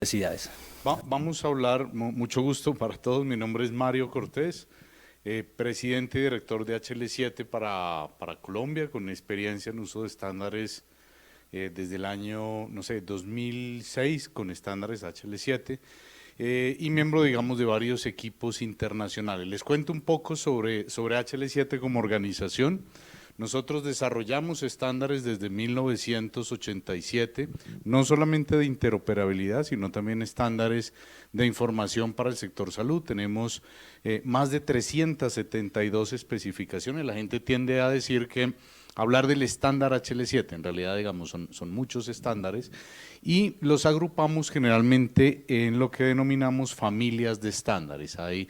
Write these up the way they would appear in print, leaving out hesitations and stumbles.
Necesidades. Vamos a hablar, mucho gusto para todos, mi nombre es Mario Cortés, presidente y director de HL7 para Colombia, con experiencia en uso de estándares desde el año, no sé, 2006 con estándares HL7 y miembro, digamos, de varios equipos internacionales. Les cuento un poco sobre HL7 como organización. Nosotros desarrollamos estándares desde 1987, no solamente de interoperabilidad, sino también estándares de información para el sector salud. Tenemos más de 372 especificaciones. La gente tiende a decir que hablar del estándar HL7, en realidad, digamos, son muchos estándares, y los agrupamos generalmente en lo que denominamos familias de estándares. Hay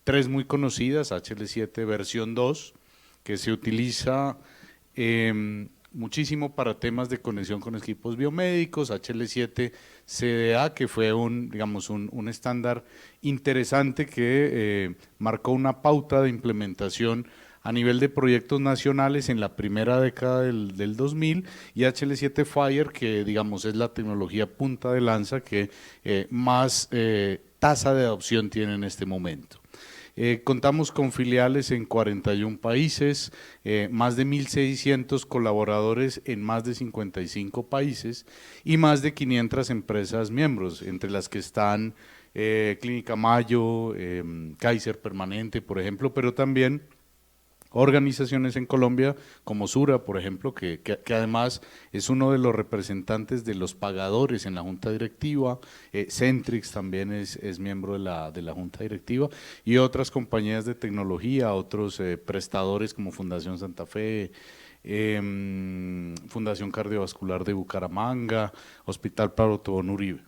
tres muy conocidas: HL7 versión 2, que se utiliza muchísimo para temas de conexión con equipos biomédicos; HL7 CDA, que fue digamos, un estándar interesante que marcó una pauta de implementación a nivel de proyectos nacionales en la primera década del 2000, y HL7 Fire, que digamos es la tecnología punta de lanza que más tasa de adopción tiene en este momento. Contamos con filiales en 41 países, más de 1.600 colaboradores en más de 55 países y más de 500 empresas miembros, entre las que están Clínica Mayo, Kaiser Permanente, por ejemplo, pero también organizaciones en Colombia como Sura, por ejemplo, que además es uno de los representantes de los pagadores en la junta directiva. Centrix también es miembro de la junta directiva, y otras compañías de tecnología, otros prestadores como Fundación Santa Fe, Fundación Cardiovascular de Bucaramanga, Hospital Pablo Tobón Uribe.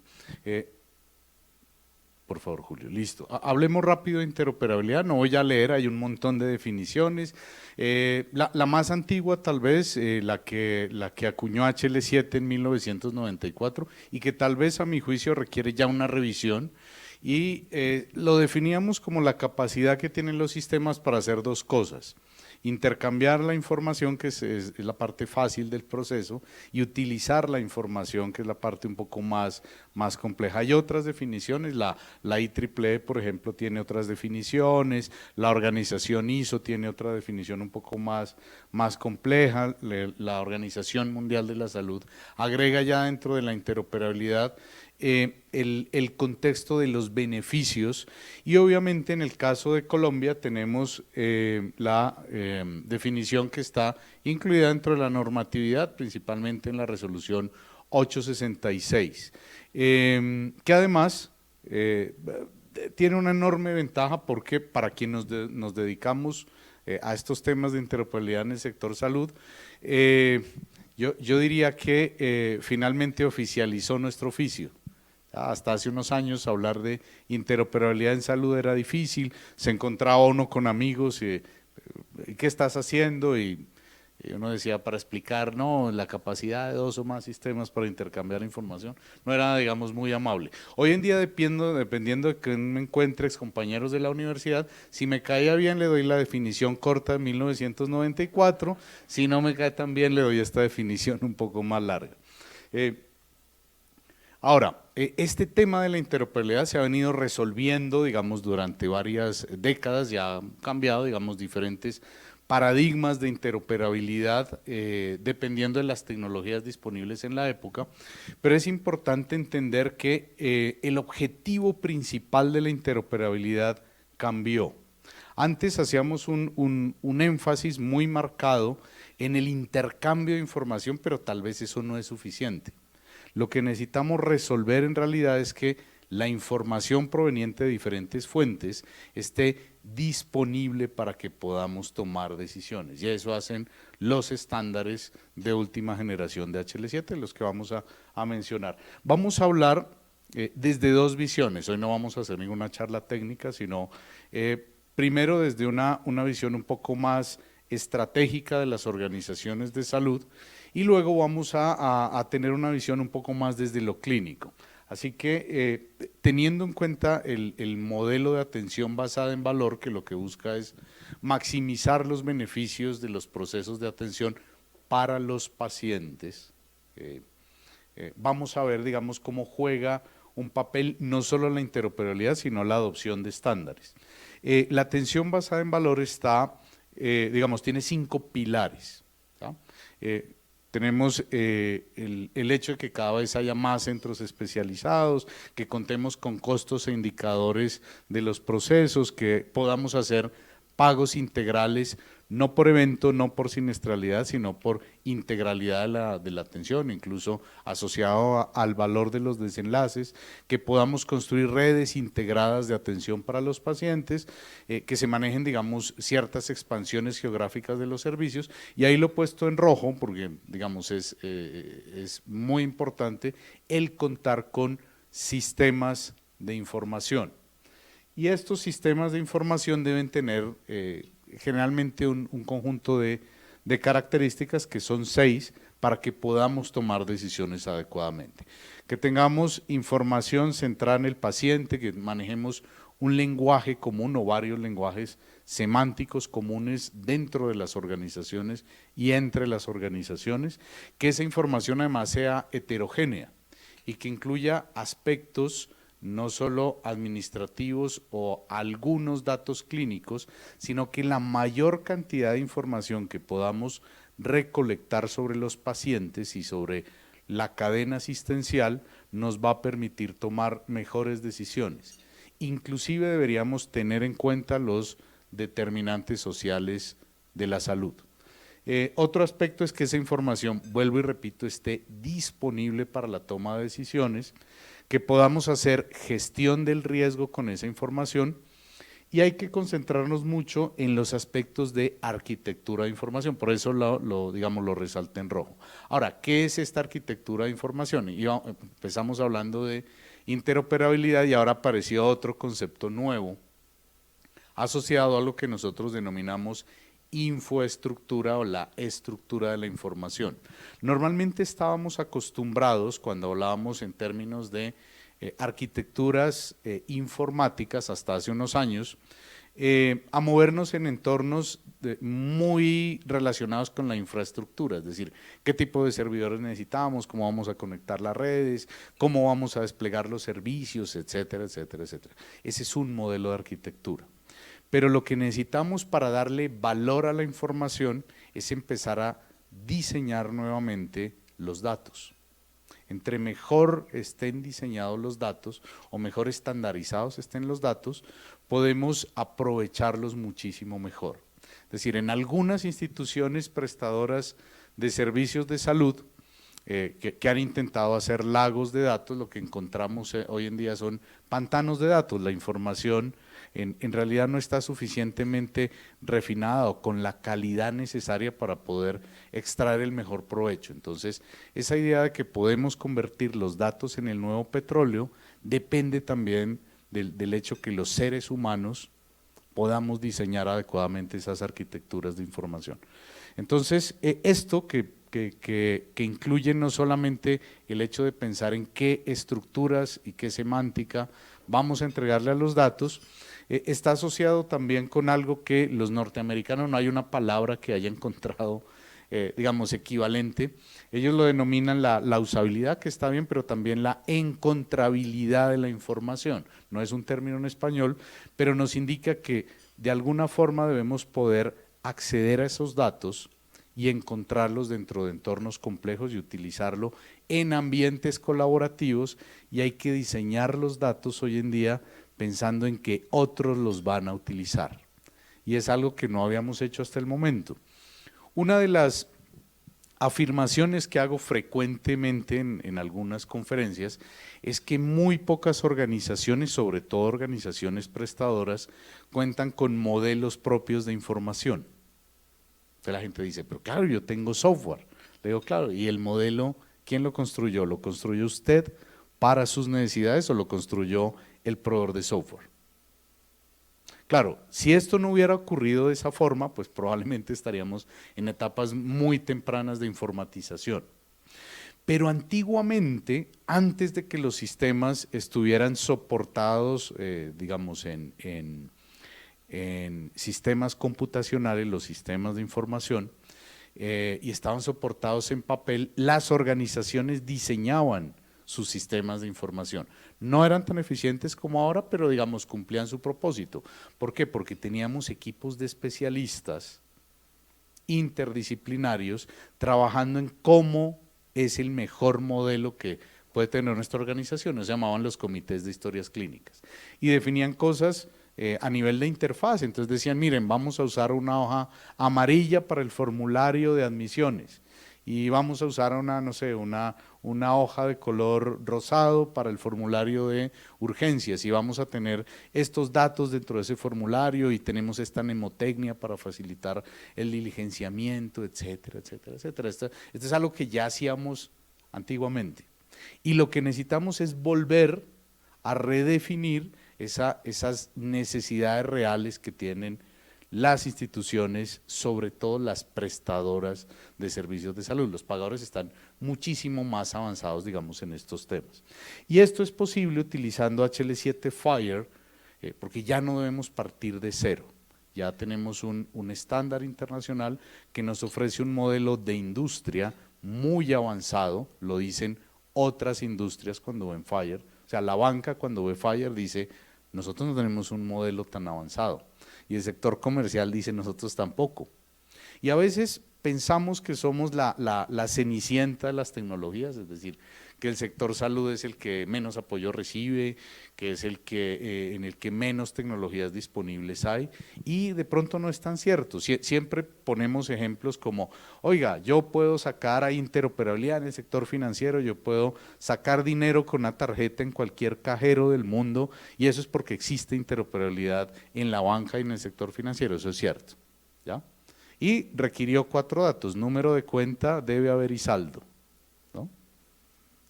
Por favor, Julio, listo. Hablemos rápido de interoperabilidad, no voy a leer, hay un montón de definiciones. La más antigua tal vez, la que acuñó HL7 en 1994 y que tal vez a mi juicio requiere ya una revisión, y lo definíamos como la capacidad que tienen los sistemas para hacer dos cosas: intercambiar la información, que es la parte fácil del proceso, y utilizar la información, que es la parte un poco más compleja. Hay otras definiciones, la IEEE, por ejemplo, tiene otras definiciones, la organización ISO tiene otra definición un poco más compleja, la Organización Mundial de la Salud agrega ya dentro de la interoperabilidad el contexto de los beneficios, y obviamente en el caso de Colombia tenemos la definición que está incluida dentro de la normatividad, principalmente en la resolución 866, que además tiene una enorme ventaja, porque para quienes nos dedicamos a estos temas de interoperabilidad en el sector salud, yo diría que finalmente oficializó nuestro oficio. Hasta hace unos años hablar de interoperabilidad en salud era difícil, se encontraba uno con amigos y ¿qué estás haciendo? Y uno decía, para explicar, no, la capacidad de 2 o más sistemas para intercambiar información. No era, digamos, muy amable. Hoy en día, dependiendo de que me encuentre compañeros de la universidad, si me caía bien le doy la definición corta de 1994, si no me cae tan bien le doy esta definición un poco más larga. Ahora, este tema de la interoperabilidad se ha venido resolviendo, digamos, durante varias décadas. Ya han cambiado, digamos, diferentes paradigmas de interoperabilidad dependiendo de las tecnologías disponibles en la época, pero es importante entender que el objetivo principal de la interoperabilidad cambió. Antes hacíamos un énfasis muy marcado en el intercambio de información, pero tal vez eso no es suficiente. Lo que necesitamos resolver en realidad es que la información proveniente de diferentes fuentes esté disponible para que podamos tomar decisiones, y eso hacen los estándares de última generación de HL7, los que vamos a mencionar. Vamos a hablar desde dos visiones. Hoy no vamos a hacer ninguna charla técnica, sino primero desde una visión un poco más estratégica de las organizaciones de salud, y luego vamos a tener una visión un poco más desde lo clínico. Así que teniendo en cuenta el modelo de atención basada en valor, que lo que busca es maximizar los beneficios de los procesos de atención para los pacientes, vamos a ver, digamos, cómo juega un papel no solo en la interoperabilidad, sino en la adopción de estándares. La atención basada en valor está, digamos, tiene 5 pilares. ¿Tá? Tenemos el hecho de que cada vez haya más centros especializados, que contemos con costos e indicadores de los procesos, que podamos hacer pagos integrales, no por evento, no por siniestralidad, sino por integralidad de la atención, incluso asociado al valor de los desenlaces, que podamos construir redes integradas de atención para los pacientes, que se manejen, digamos, ciertas expansiones geográficas de los servicios, y ahí lo he puesto en rojo, porque, digamos, es muy importante el contar con sistemas de información. Y estos sistemas de información deben tener generalmente un conjunto de características que son 6 para que podamos tomar decisiones adecuadamente. Que tengamos información centrada en el paciente, que manejemos un lenguaje común o varios lenguajes semánticos comunes dentro de las organizaciones y entre las organizaciones, que esa información además sea heterogénea y que incluya aspectos no solo administrativos o algunos datos clínicos, sino que la mayor cantidad de información que podamos recolectar sobre los pacientes y sobre la cadena asistencial nos va a permitir tomar mejores decisiones. Inclusive deberíamos tener en cuenta los determinantes sociales de la salud. Otro aspecto es que esa información, vuelvo y repito, esté disponible para la toma de decisiones, que podamos hacer gestión del riesgo con esa información, y hay que concentrarnos mucho en los aspectos de arquitectura de información, por eso digamos, lo resalté en rojo. Ahora, ¿qué es esta arquitectura de información? Y empezamos hablando de interoperabilidad y ahora apareció otro concepto nuevo asociado a lo que nosotros denominamos infoestructura o la estructura de la información. Normalmente estábamos acostumbrados, cuando hablábamos en términos de arquitecturas informáticas hasta hace unos años, a movernos en entornos muy relacionados con la infraestructura, es decir, qué tipo de servidores necesitamos, cómo vamos a conectar las redes, cómo vamos a desplegar los servicios, etcétera, etcétera, etcétera. Ese es un modelo de arquitectura. Pero lo que necesitamos para darle valor a la información es empezar a diseñar nuevamente los datos. Entre mejor estén diseñados los datos o mejor estandarizados estén los datos, podemos aprovecharlos muchísimo mejor. Es decir, en algunas instituciones prestadoras de servicios de salud que han intentado hacer lagos de datos, lo que encontramos hoy en día son pantanos de datos. La información en realidad no está suficientemente refinada o con la calidad necesaria para poder extraer el mejor provecho. Entonces, esa idea de que podemos convertir los datos en el nuevo petróleo depende también del hecho que los seres humanos podamos diseñar adecuadamente esas arquitecturas de información. Entonces, esto que incluye no solamente el hecho de pensar en qué estructuras y qué semántica vamos a entregarle a los datos, está asociado también con algo que los norteamericanos, no hay una palabra que haya encontrado, digamos, equivalente. Ellos lo denominan la usabilidad, que está bien, pero también la encontrabilidad de la información. No es un término en español, pero nos indica que de alguna forma debemos poder acceder a esos datos y encontrarlos dentro de entornos complejos y utilizarlo en ambientes colaborativos, y hay que diseñar los datos hoy en día pensando en que otros los van a utilizar, y es algo que no habíamos hecho hasta el momento. Una de las afirmaciones que hago frecuentemente en algunas conferencias es que muy pocas organizaciones, sobre todo organizaciones prestadoras, cuentan con modelos propios de información. Entonces la gente dice, pero claro, yo tengo software. Le digo, claro, ¿y el modelo quién lo construyó? ¿Lo construyó usted para sus necesidades o lo construyó el proveedor de software? Claro, si esto no hubiera ocurrido de esa forma, pues probablemente estaríamos en etapas muy tempranas de informatización. Pero antiguamente, antes de que los sistemas estuvieran soportados, digamos, en sistemas computacionales, los sistemas de información, y estaban soportados en papel, las organizaciones diseñaban sus sistemas de información. No eran tan eficientes como ahora, pero digamos cumplían su propósito. ¿Por qué? Porque teníamos equipos de especialistas interdisciplinarios trabajando en cómo es el mejor modelo que puede tener nuestra organización. Se llamaban los comités de historias clínicas y definían cosas a nivel de interfaz. Entonces decían, miren, vamos a usar una hoja amarilla para el formulario de admisiones y vamos a usar no sé, una hoja de color rosado para el formulario de urgencias y vamos a tener estos datos dentro de ese formulario y tenemos esta mnemotecnia para facilitar el diligenciamiento, etcétera, etcétera, etcétera. Esto es algo que ya hacíamos antiguamente. Y lo que necesitamos es volver a redefinir esas necesidades reales que tienen las instituciones, sobre todo las prestadoras de servicios de salud. Los pagadores están muchísimo más avanzados, digamos, en estos temas. Y esto es posible utilizando HL7 FHIR, porque ya no debemos partir de cero. Ya tenemos un estándar internacional que nos ofrece un modelo de industria muy avanzado, lo dicen otras industrias cuando ven FHIR. O sea, la banca cuando ve FHIR dice, nosotros no tenemos un modelo tan avanzado. Y el sector comercial dice, nosotros tampoco. Y a veces pensamos que somos la cenicienta de las tecnologías, es decir, que el sector salud es el que menos apoyo recibe, que es el que en el que menos tecnologías disponibles hay, y de pronto no es tan cierto. Siempre ponemos ejemplos como, oiga, yo puedo sacar interoperabilidad en el sector financiero, yo puedo sacar dinero con una tarjeta en cualquier cajero del mundo, y eso es porque existe interoperabilidad en la banca y en el sector financiero, eso es cierto, ¿ya? Y requirió 4 datos, número de cuenta, debe haber y saldo, ¿no?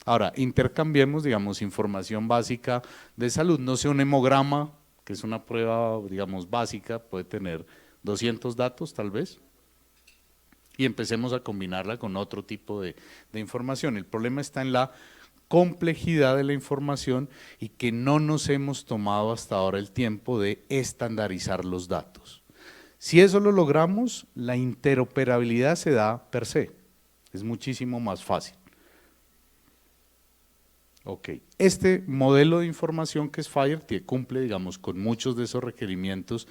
Ahora, intercambiemos, digamos, información básica de salud, no sé, un hemograma, que es una prueba, digamos, básica, puede tener 200 datos tal vez, y empecemos a combinarla con otro tipo de información. El problema está en la complejidad de la información y que no nos hemos tomado hasta ahora el tiempo de estandarizar los datos. Si eso lo logramos, la interoperabilidad se da per se, es muchísimo más fácil. Ok, este modelo de información que es FHIR cumple, digamos, con muchos de esos requerimientos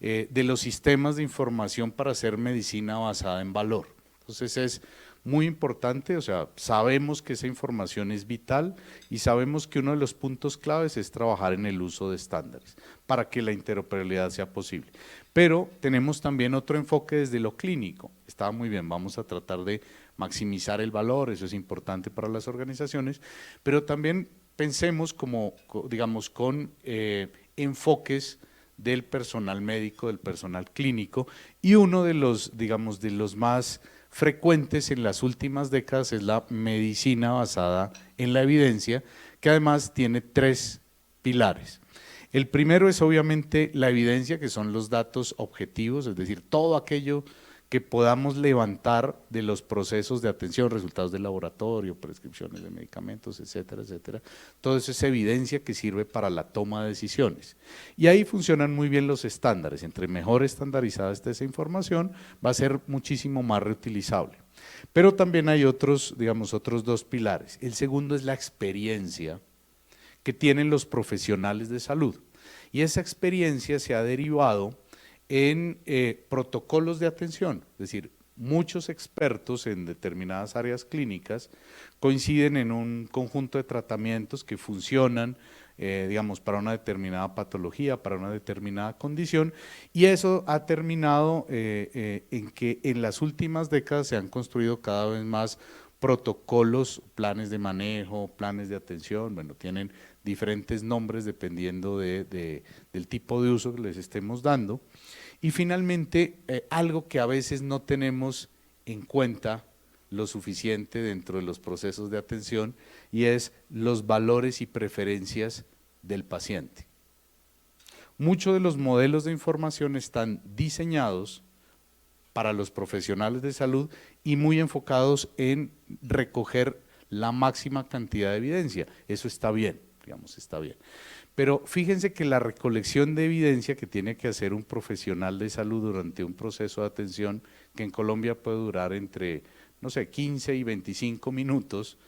de los sistemas de información para hacer medicina basada en valor. Entonces es muy importante, o sea, sabemos que esa información es vital y sabemos que uno de los puntos claves es trabajar en el uso de estándares para que la interoperabilidad sea posible. Pero tenemos también otro enfoque desde lo clínico. Está muy bien, vamos a tratar de maximizar el valor, eso es importante para las organizaciones, pero también pensemos como, digamos, con enfoques del personal médico, del personal clínico, y uno de los, digamos, de los más frecuentes en las últimas décadas es la medicina basada en la evidencia, que además tiene 3 pilares. El primero es obviamente la evidencia, que son los datos objetivos, es decir, todo aquello que podamos levantar de los procesos de atención, resultados de laboratorio, prescripciones de medicamentos, etcétera, etcétera. Todo eso es evidencia que sirve para la toma de decisiones. Y ahí funcionan muy bien los estándares. Entre mejor estandarizada esté esa información, va a ser muchísimo más reutilizable. Pero también hay otros, digamos, otros 2 pilares. El segundo es la experiencia que tienen los profesionales de salud. Y esa experiencia se ha derivado en protocolos de atención, es decir, muchos expertos en determinadas áreas clínicas coinciden en un conjunto de tratamientos que funcionan, digamos, para una determinada patología, para una determinada condición, y eso ha terminado en que en las últimas décadas se han construido cada vez más protocolos, planes de manejo, planes de atención, bueno, tienen diferentes nombres dependiendo del tipo de uso que les estemos dando. Y finalmente, algo que a veces no tenemos en cuenta lo suficiente dentro de los procesos de atención, y es los valores y preferencias del paciente. Muchos de los modelos de información están diseñados para los profesionales de salud y muy enfocados en recoger la máxima cantidad de evidencia. Eso está bien, digamos, está bien. Pero fíjense que la recolección de evidencia que tiene que hacer un profesional de salud durante un proceso de atención, que en Colombia puede durar entre no sé, 15 y 25 minutos,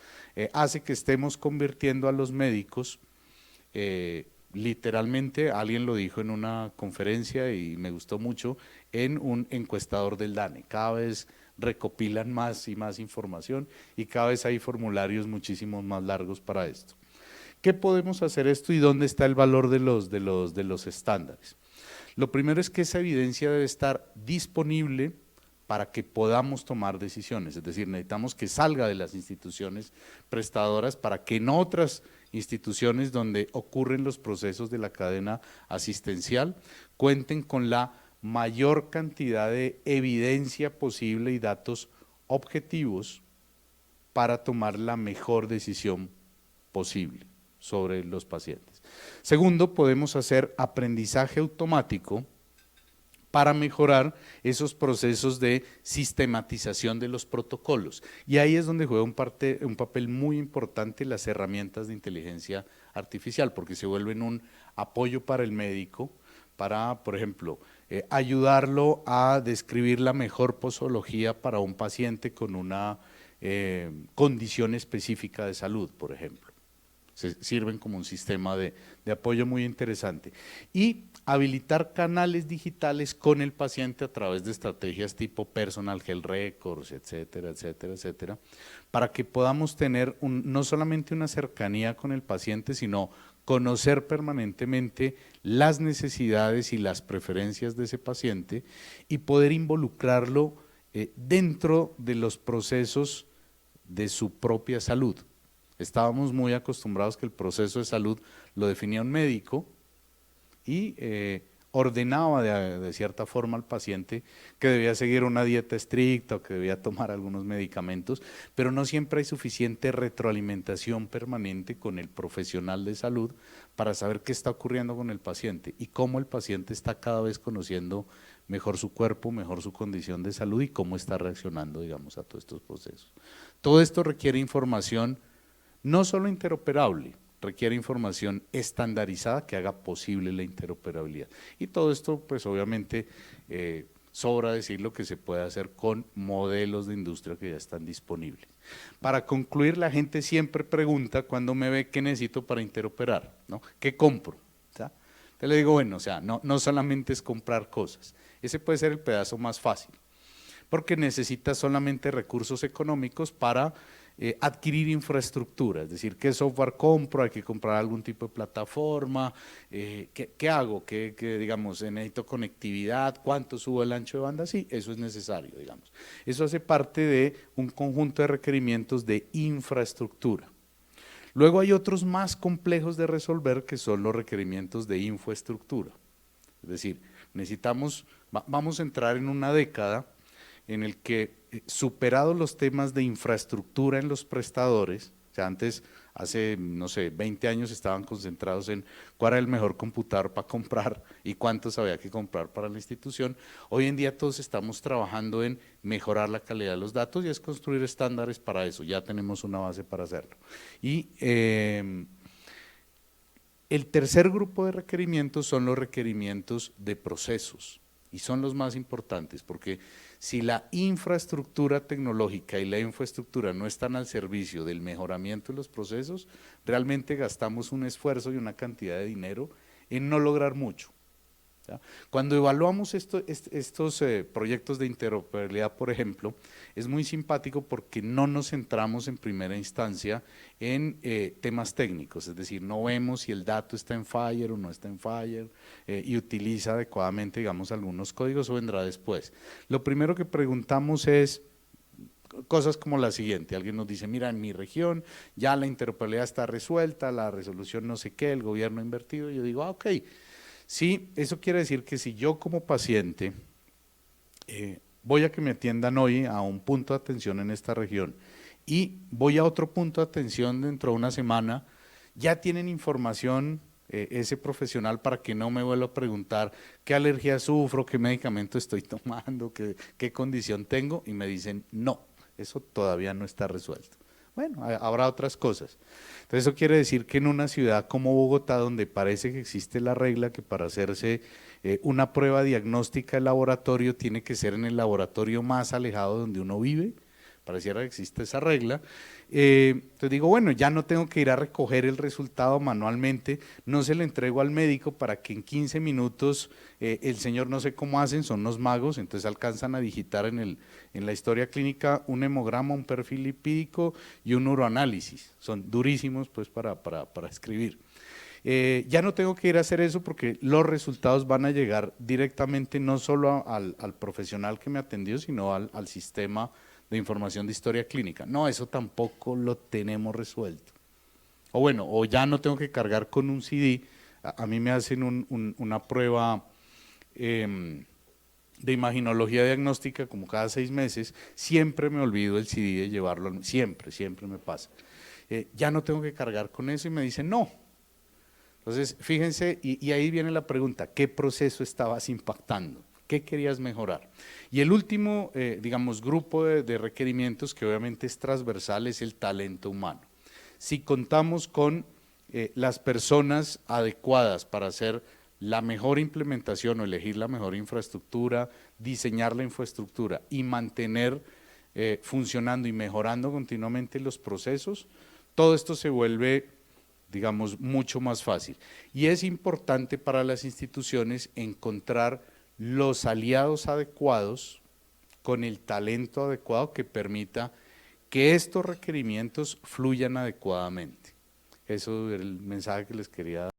hace que estemos convirtiendo a los médicos, literalmente, alguien lo dijo en una conferencia y me gustó mucho, en un encuestador del DANE. Cada vez recopilan más y más información y cada vez hay formularios muchísimo más largos para esto. ¿Qué podemos hacer esto y dónde está el valor de los estándares? Lo primero es que esa evidencia debe estar disponible para que podamos tomar decisiones, es decir, necesitamos que salga de las instituciones prestadoras para que en otras instituciones donde ocurren los procesos de la cadena asistencial cuenten con la mayor cantidad de evidencia posible y datos objetivos para tomar la mejor decisión posible sobre los pacientes. Segundo, podemos hacer aprendizaje automático para mejorar esos procesos de sistematización de los protocolos. Y ahí es donde juega un papel muy importante las herramientas de inteligencia artificial, porque se vuelven un apoyo para el médico, para, por ejemplo, ayudarlo a describir la mejor posología para un paciente con una condición específica de salud, por ejemplo. Sirven como un sistema de apoyo muy interesante. Y habilitar canales digitales con el paciente a través de estrategias tipo Personal Health Records, etcétera, etcétera, etcétera, para que podamos tener no solamente una cercanía con el paciente, sino conocer permanentemente las necesidades y las preferencias de ese paciente y poder involucrarlo dentro de los procesos de su propia salud. Estábamos muy acostumbrados que el proceso de salud lo definía un médico y ordenaba de cierta forma al paciente que debía seguir una dieta estricta o que debía tomar algunos medicamentos, pero no siempre hay suficiente retroalimentación permanente con el profesional de salud para saber qué está ocurriendo con el paciente y cómo el paciente está cada vez conociendo mejor su cuerpo, mejor su condición de salud y cómo está reaccionando, digamos, a todos estos procesos. Todo esto requiere información no solo interoperable, requiere información estandarizada que haga posible la interoperabilidad. Y todo esto, pues obviamente, sobra decirlo que se puede hacer con modelos de industria que ya están disponibles. Para concluir, la gente siempre pregunta cuando me ve qué necesito para interoperar, ¿no? ¿Qué compro? ¿Tá? Entonces le digo, bueno, o sea, no solamente es comprar cosas, ese puede ser el pedazo más fácil, porque necesita solamente recursos económicos para adquirir infraestructura, es decir, qué software compro, hay que comprar algún tipo de plataforma, qué hago, digamos, necesito conectividad, cuánto subo el ancho de banda, sí, eso es necesario, digamos. Eso hace parte de un conjunto de requerimientos de infraestructura. Luego hay otros más complejos de resolver que son los requerimientos de infraestructura, es decir, vamos a entrar en una década en el que, superados los temas de infraestructura en los prestadores, o sea, antes, hace, no sé, 20 años estaban concentrados en cuál era el mejor computador para comprar y cuántos había que comprar para la institución, hoy en día todos estamos trabajando en mejorar la calidad de los datos y es construir estándares para eso, ya tenemos una base para hacerlo. Y el tercer grupo de requerimientos son los requerimientos de procesos y son los más importantes porque si la infraestructura tecnológica y la infraestructura no están al servicio del mejoramiento de los procesos, realmente gastamos un esfuerzo y una cantidad de dinero en no lograr mucho. ¿Ya? Cuando evaluamos estos proyectos de interoperabilidad, por ejemplo, es muy simpático porque no nos centramos en primera instancia en temas técnicos, es decir, no vemos si el dato está en Fire o no está en Fire y utiliza adecuadamente, digamos, algunos códigos o vendrá después. Lo primero que preguntamos es cosas como la siguiente, alguien nos dice, mira, en mi región ya la interoperabilidad está resuelta, la resolución no sé qué, el gobierno ha invertido, y yo digo, ok. Sí, eso quiere decir que si yo como paciente voy a que me atiendan hoy a un punto de atención en esta región y voy a otro punto de atención dentro de una semana, ya tienen información ese profesional para que no me vuelva a preguntar qué alergia sufro, qué medicamento estoy tomando, qué condición tengo y me dicen no, eso todavía no está resuelto. Bueno, habrá otras cosas. Entonces eso quiere decir que en una ciudad como Bogotá, donde parece que existe la regla que para hacerse una prueba diagnóstica de laboratorio tiene que ser en el laboratorio más alejado donde uno vive, pareciera que existe esa regla. Entonces digo, bueno, ya no tengo que ir a recoger el resultado manualmente, no se lo entrego al médico para que en 15 minutos el señor no sé cómo hacen, son los magos, entonces alcanzan a digitar en la historia clínica un hemograma, un perfil lipídico y un uroanálisis. Son durísimos pues para escribir. Ya no tengo que ir a hacer eso porque los resultados van a llegar directamente no solo al profesional que me atendió, sino al sistema de información de historia clínica. No, eso tampoco lo tenemos resuelto. O bueno, o ya no tengo que cargar con un CD. A mí me hacen una prueba de imaginología diagnóstica como cada 6 meses, siempre me olvido el CD de llevarlo, siempre me pasa. Ya no tengo que cargar con eso y me dicen no. Entonces, fíjense, y ahí viene la pregunta, ¿qué proceso estabas impactando? ¿Qué querías mejorar? Y el último, digamos, grupo de requerimientos, que obviamente es transversal, es el talento humano. Si contamos con las personas adecuadas para hacer la mejor implementación o elegir la mejor infraestructura, diseñar la infraestructura y mantener funcionando y mejorando continuamente los procesos, todo esto se vuelve, digamos, mucho más fácil. Y es importante para las instituciones encontrar los aliados adecuados con el talento adecuado que permita que estos requerimientos fluyan adecuadamente. Eso es el mensaje que les quería dar.